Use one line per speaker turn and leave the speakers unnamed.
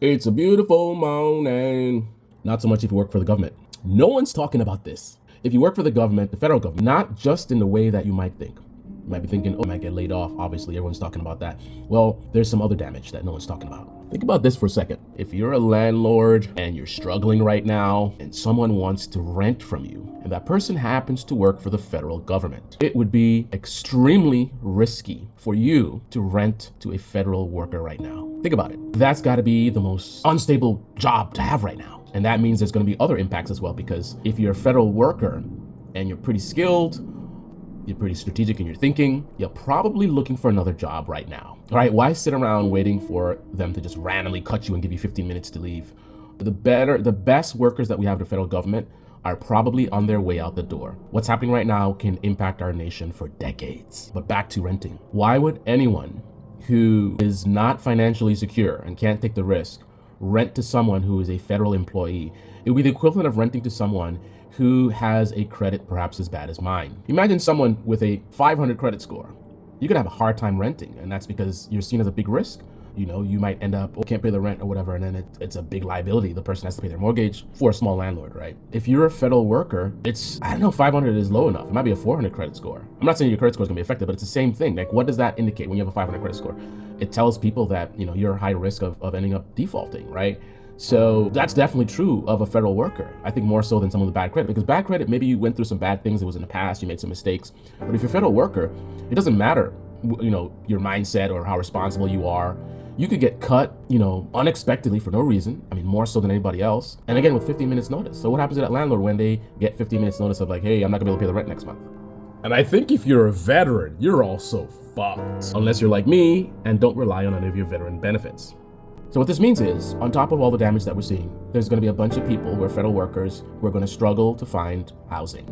It's a beautiful morning. Not so much if you work for the government. No one's talking about this. If you work for the government, the federal government, not just in the way that you might think. You might be thinking, oh, I might get laid off. Obviously, everyone's talking about that. Well, there's some other damage that no one's talking about. Think about this for a second. If you're a landlord and you're struggling right now and someone wants to rent from you, and that person happens to work for the federal government, it would be extremely risky for you to rent to a federal worker right now. Think about it. That's got to be the most unstable job to have right now. And that means there's going to be other impacts as well, because if you're a federal worker and you're pretty skilled, you're pretty strategic in your thinking, you're probably looking for another job right now. All right, why sit around waiting for them to just randomly cut you and give you 15 minutes to leave? The best workers that we have in the federal government are probably on their way out the door. What's happening right now can impact our nation for decades. But back to renting. Why would anyone who is not financially secure and can't take the risk rent to someone who is a federal employee? It would be the equivalent of renting to someone who has a credit perhaps as bad as mine. Imagine someone with a 500 credit score. You're gonna have a hard time renting, and that's because you're seen as a big risk. You know, you might end up, can't pay the rent or whatever, and then it's a big liability. The person has to pay their mortgage for a small landlord, right? If you're a federal worker, I don't know, 500 is low enough. It might be a 400 credit score. I'm not saying your credit score is gonna be affected, but it's the same thing. Like, what does that indicate when you have a 500 credit score? It tells people that, you know, you're high risk of ending up defaulting, right? So that's definitely true of a federal worker. I think more so than someone with bad credit, because bad credit, maybe you went through some bad things. It was in the past, you made some mistakes. But if you're a federal worker, it doesn't matter, you know, your mindset or how responsible you are. You could get cut, you know, unexpectedly for no reason. I mean, more so than anybody else. And again, with 15 minutes notice. So what happens to that landlord when they get 15 minutes notice of like, hey, I'm not gonna be able to pay the rent next month? And I think if you're a veteran, you're also fucked. Unless you're like me and don't rely on any of your veteran benefits. So what this means is, on top of all the damage that we're seeing, there's going to be a bunch of people who are federal workers who are going to struggle to find housing.